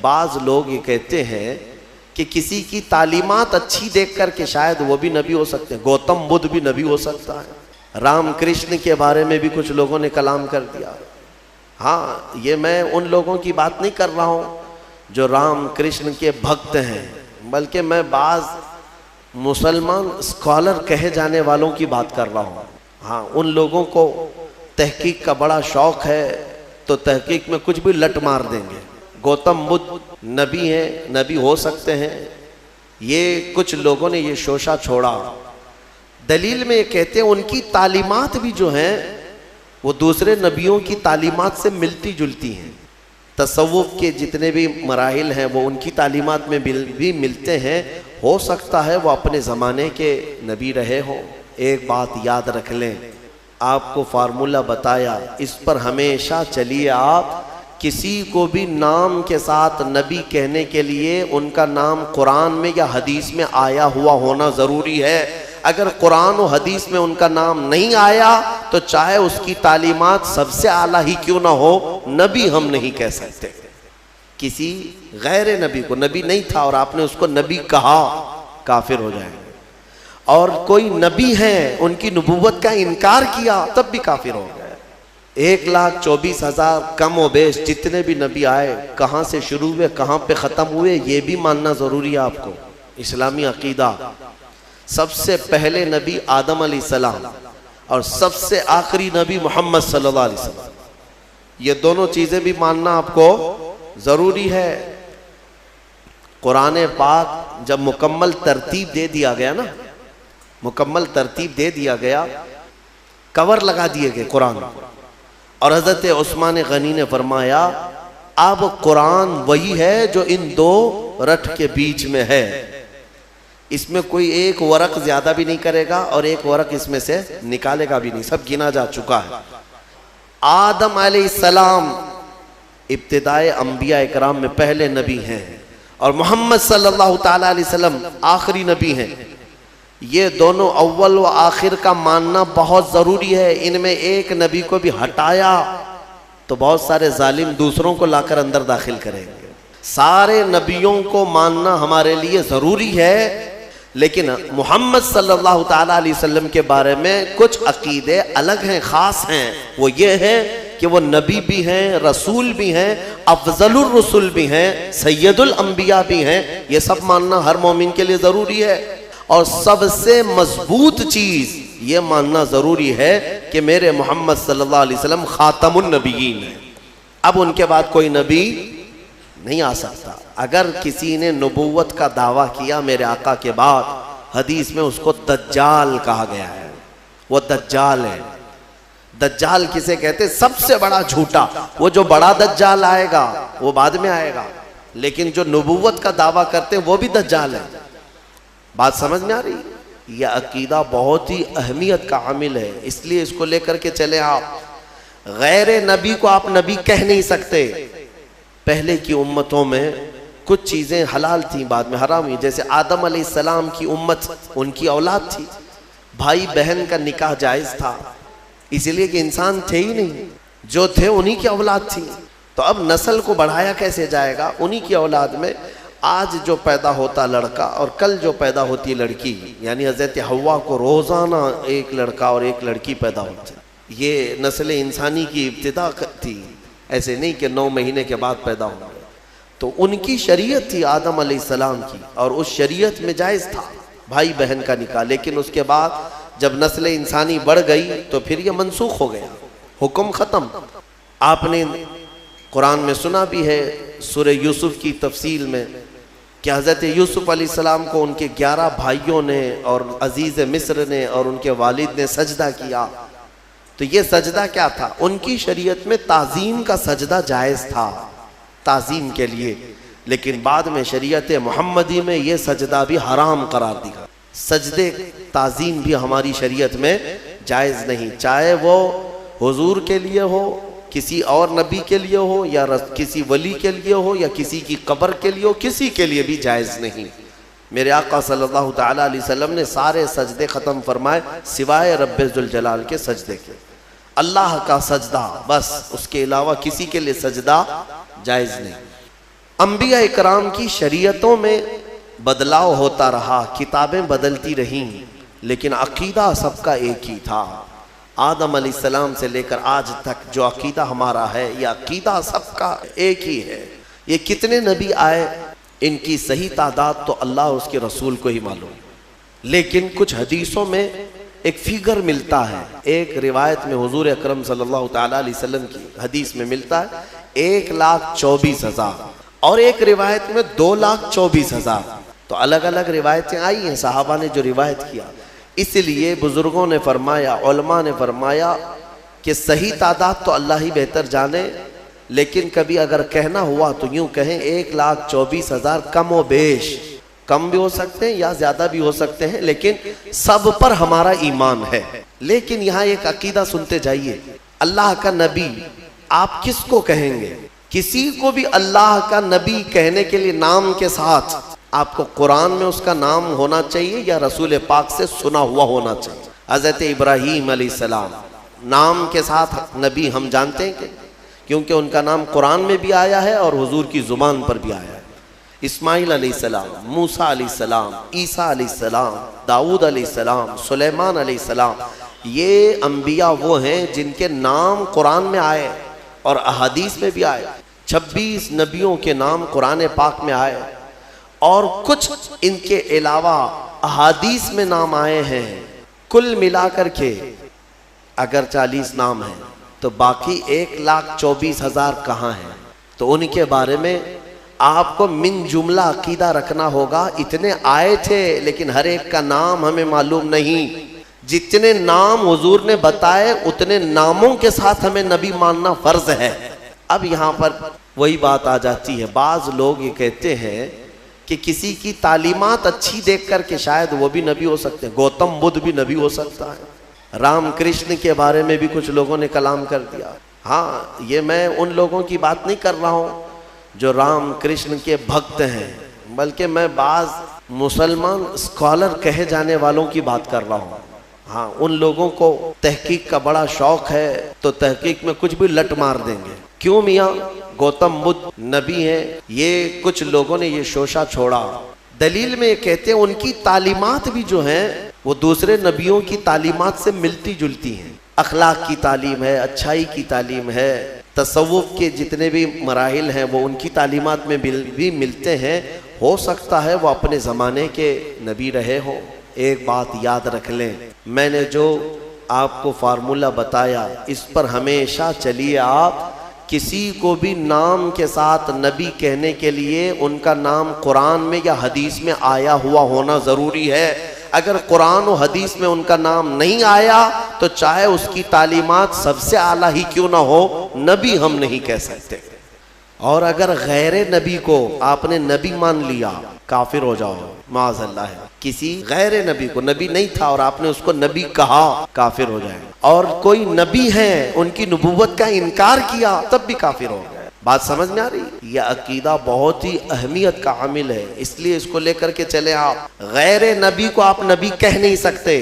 بعض لوگ یہ کہتے ہیں کہ کسی کی تعلیمات اچھی دیکھ کر کے شاید وہ بھی نبی ہو سکتے ہیں، گوتم بدھ بھی نبی ہو سکتا ہے، رام کرشن کے بارے میں بھی کچھ لوگوں نے کلام کر دیا۔ ہاں، یہ میں ان لوگوں کی بات نہیں کر رہا ہوں جو رام کرشن کے بھکت ہیں، بلکہ میں بعض مسلمان اسکالر کہے جانے والوں کی بات کر رہا ہوں۔ ہاں، ان لوگوں کو تحقیق کا بڑا شوق ہے تو تحقیق میں کچھ بھی لٹ مار دیں گے۔ گوتم بدھ نبی ہیں، نبی ہو سکتے ہیں، یہ کچھ لوگوں نے یہ شوشہ چھوڑا۔ دلیل میں یہ کہتے ہیں ان کی تعلیمات بھی جو ہیں وہ دوسرے نبیوں کی تعلیمات سے ملتی جلتی ہیں۔ تصوف کے جتنے بھی مراحل ہیں وہ ان کی تعلیمات میں بھی ملتے ہیں۔ ہو سکتا ہے وہ اپنے زمانے کے نبی رہے ہوں۔ ایک بات یاد رکھ لیں، آپ کو فارمولہ بتایا، اس پر ہمیشہ چلیے۔ آپ کسی کو بھی نام کے ساتھ نبی کہنے کے لیے ان کا نام قرآن میں یا حدیث میں آیا ہوا ہونا ضروری ہے۔ اگر قرآن و حدیث میں ان کا نام نہیں آیا تو چاہے اس کی تعلیمات سب سے اعلیٰ ہی کیوں نہ ہو، نبی ہم نہیں کہہ سکتے۔ کسی غیر نبی کو، نبی نہیں تھا اور آپ نے اس کو نبی کہا، کافر ہو جائیں گے۔ اور کوئی نبی ہیں، ان کی نبوت کا انکار کیا، تب بھی کافر ہو گئے۔ 1,24,000 کم و بیش جتنے بھی نبی آئے، کہاں سے شروع ہوئے کہاں پہ ختم ہوئے، یہ بھی ماننا ضروری ہے آپ کو۔ اسلامی عقیدہ، سب سے پہلے نبی آدم علیہ السلام اور سب سے آخری نبی محمد صلی اللہ علیہ وسلم، یہ دونوں چیزیں بھی ماننا آپ کو ضروری ہے۔ قرآن پاک جب مکمل ترتیب دے دیا گیا نا، مکمل ترتیب دے دیا گیا، کور لگا دیے گئے قرآن، اور حضرت عثمان غنی نے فرمایا اب قرآن وہی ہے جو ان دو رٹ کے بیچ میں ہے، اس میں کوئی ایک ورق زیادہ بھی نہیں کرے گا اور ایک ورق اس میں سے نکالے گا بھی نہیں، سب گنا جا چکا ہے۔ آدم علیہ السلام ابتدائے انبیاء اکرام میں پہلے نبی ہیں، اور محمد صلی اللہ تعالیٰ علیہ وسلم آخری نبی ہیں۔ یہ دونوں اول و آخر کا ماننا بہت ضروری ہے۔ ان میں ایک نبی کو بھی ہٹایا تو بہت سارے ظالم دوسروں کو لا کر اندر داخل کریں گے۔ سارے نبیوں کو ماننا ہمارے لیے ضروری ہے، لیکن محمد صلی اللہ تعالیٰ علیہ وسلم کے بارے میں کچھ عقیدے الگ ہیں، خاص ہیں۔ وہ یہ ہے کہ وہ نبی بھی ہیں، رسول بھی ہیں، افضل الرسل بھی ہیں، سید الانبیاء بھی ہیں۔ یہ سب ماننا ہر مومن کے لیے ضروری ہے، اور سب سے مضبوط چیز یہ ماننا ضروری ہے کہ میرے محمد صلی اللہ علیہ وسلم خاتم النبیین ہیں۔ اب ان کے بعد کوئی نبی نہیں آ سکتا۔ اگر کسی نے نبوت کا دعویٰ کیا میرے آقا کے بعد، حدیث میں اس کو دجال کہا گیا ہے، وہ دجال ہے۔ دجال کسے کہتے ہیں؟ سب سے بڑا جھوٹا۔ وہ جو بڑا دجال آئے گا وہ بعد میں آئے گا، لیکن جو نبوت کا دعویٰ کرتے ہیں وہ بھی دجال ہے۔ بات سمجھ میں آ رہی؟ یہ عقیدہ بہت ہی اہمیت کا عامل ہے، اس لیے اس کو لے کر کے چلیں۔ آپ غیر نبی کو آپ نبی کہہ نہیں سکتے۔ پہلے کی امتوں میں کچھ چیزیں حلال تھیں، بعد میں حرام ہوئی۔ جیسے آدم علیہ السلام کی امت، ان کی اولاد تھی، بھائی بہن کا نکاح جائز تھا، اس لیے کہ انسان تھے ہی نہیں، جو تھے انہی کی اولاد تھی۔ تو اب نسل کو بڑھایا کیسے جائے گا؟ انہی کی اولاد میں آج جو پیدا ہوتا لڑکا اور کل جو پیدا ہوتی لڑکی، یعنی حضرت حوا کو روزانہ ایک لڑکا اور ایک لڑکی پیدا ہوتی، یہ نسل انسانی کی ابتدا تھی، ایسے نہیں کہ 9 مہینے کے بعد پیدا ہو گئے۔ تو ان کی شریعت تھی آدم علیہ السلام کی، اور اس شریعت میں جائز تھا بھائی بہن کا نکاح، لیکن اس کے بعد جب نسل انسانی بڑھ گئی تو پھر یہ منسوخ ہو گیا، حکم ختم۔ آپ نے قرآن میں سنا بھی ہے سورہ یوسف کی تفصیل میں کہ حضرت یوسف علیہ السلام کو ان کے 11 بھائیوں نے اور عزیز مصر نے اور ان کے والد نے سجدہ کیا۔ تو یہ سجدہ کیا تھا؟ ان کی شریعت میں تعظیم کا سجدہ جائز تھا، تعظیم کے لیے، لیکن بعد میں شریعت محمدی میں یہ سجدہ بھی حرام قرار دیا۔ سجدے تعظیم بھی ہماری شریعت میں جائز نہیں، چاہے وہ حضور کے لیے ہو، کسی اور نبی کے لیے ہو، یا کسی ولی کے لیے ہو، یا کسی کی قبر کے لیے ہو، کسی کے لیے بھی جائز نہیں۔ میرے آقا صلی اللہ تعالیٰ علیہ وسلم نے سارے سجدے ختم فرمائے سوائے رب ذوالجلال کے سجدے کے۔ اللہ کا سجدہ بس، اس کے علاوہ کسی کے لیے سجدہ جائز نہیں۔ انبیاء اکرام کی شریعتوں میں بدلاؤ ہوتا رہا، کتابیں بدلتی رہیں، لیکن عقیدہ سب کا ایک ہی تھا۔ آدم علیہ السلام سے لے کر آج تک جو عقیدہ ہمارا ہے، یہ عقیدہ سب کا ایک ہی ہے۔ یہ کتنے نبی آئے، ان کی صحیح تعداد تو اللہ اور اس کے رسول کو ہی معلوم، لیکن کچھ حدیثوں میں ایک فیگر ملتا ہے۔ ایک روایت میں حضور اکرم صلی اللہ تعالیٰ علیہ وسلم کی حدیث میں ملتا ہے 1,24,000، اور ایک روایت میں 2,24,000۔ تو الگ الگ روایتیں آئی ہیں صحابہ نے جو روایت کیا، اس لیے بزرگوں نے فرمایا، علماء نے فرمایا کہ صحیح تعداد تو اللہ ہی بہتر جانے، لیکن کبھی اگر کہنا ہوا تو یوں کہیں 1,24,000 کم و بیش، کم بھی ہو سکتے ہیں یا زیادہ بھی ہو سکتے ہیں، لیکن سب پر ہمارا ایمان ہے۔ لیکن یہاں ایک عقیدہ سنتے جائیے، اللہ کا نبی آپ کس کو کہیں گے؟ کسی کو بھی اللہ کا نبی کہنے کے لیے نام کے ساتھ آپ کو قرآن میں اس کا نام ہونا چاہیے یا رسول پاک سے سنا ہوا ہونا چاہیے۔ حضرت ابراہیم علیہ السلام نام کے ساتھ نبی ہم جانتے ہیں کہ کیونکہ ان کا نام قرآن میں بھی آیا ہے اور حضور کی زبان پر بھی آیا ہے۔ اسماعیل علیہ السلام، موسیٰ علیہ السلام، عیسیٰ علیہ السلام، داؤد علیہ السلام، سلیمان علیہ السلام، یہ انبیاء وہ ہیں جن کے نام قرآن میں آئے اور احادیث میں بھی آئے۔ 26 نبیوں کے نام قرآن پاک میں آئے اور کچھ ان کے علاوہ احادیث میں نام آئے ہیں۔ کل ملا کر کے اگر 40 نام ہیں تو باقی 1,24,000 کہاں ہیں؟ تو ان کے بارے میں آپ کو من جملہ عقیدہ رکھنا ہوگا۔ اتنے آئے تھے لیکن ہر ایک کا نام ہمیں معلوم نہیں۔ جتنے نام حضور نے بتائے اتنے ناموں کے ساتھ ہمیں نبی ماننا فرض ہے۔ اب یہاں پر وہی بات آ جاتی ہے، بعض لوگ یہ کہتے ہیں کہ کسی کی تعلیمات اچھی دیکھ کر کے شاید وہ بھی نبی ہو سکتے ہیں، گوتم بدھ بھی نبی ہو سکتا ہے۔ رام کرشن کے بارے میں بھی کچھ لوگوں نے کلام کر دیا۔ ہاں، یہ میں ان لوگوں کی بات نہیں کر رہا ہوں جو رام کرشن کے بھکت ہیں، بلکہ میں بعض مسلمان اسکالر کہے جانے والوں کی بات کر رہا ہوں۔ ہاں، ان لوگوں کو تحقیق کا بڑا شوق ہے تو تحقیق میں کچھ بھی لٹ مار دیں گے۔ کیوں میاں گوتم بدھ نبی ہیں؟ یہ کچھ لوگوں نے یہ شوشہ چھوڑا۔ دلیل میں یہ کہتے ہیں ان کی تعلیمات بھی جو ہیں وہ دوسرے نبیوں کی تعلیمات سے ملتی جلتی ہیں۔ اخلاق کی تعلیم ہے، اچھائی کی تعلیم ہے، تصوف کے جتنے بھی مراحل ہیں وہ ان کی تعلیمات میں بھی ملتے ہیں۔ ہو سکتا ہے وہ اپنے زمانے کے نبی رہے ہوں۔ ایک بات یاد رکھ لیں، میں نے جو آپ کو فارمولہ بتایا اس پر ہمیشہ چلیے۔ آپ کسی کو بھی نام کے ساتھ نبی کہنے کے لیے ان کا نام قرآن میں یا حدیث میں آیا ہوا ہونا ضروری ہے۔ اگر قرآن و حدیث میں ان کا نام نہیں آیا تو چاہے اس کی تعلیمات سب سے اعلیٰ ہی کیوں نہ ہو، نبی ہم نہیں کہہ سکتے۔ اور اگر غیر نبی کو آپ نے نبی مان لیا کافر ہو جاؤ، معاذ اللہ ہے۔ کسی غیر نبی کو، نبی نہیں تھا اور آپ نے اس کو نبی کہا، کافر ہو جائے۔ اور کوئی نبی ہے ان کی نبوت کا انکار کیا تب بھی کافر ہو گئے۔ بات سمجھ میں آ رہی؟ یہ عقیدہ بہت ہی اہمیت کا عامل ہے، اس لیے اس کو لے کر کے چلے۔ آپ غیر نبی کو آپ نبی کہہ نہیں سکتے۔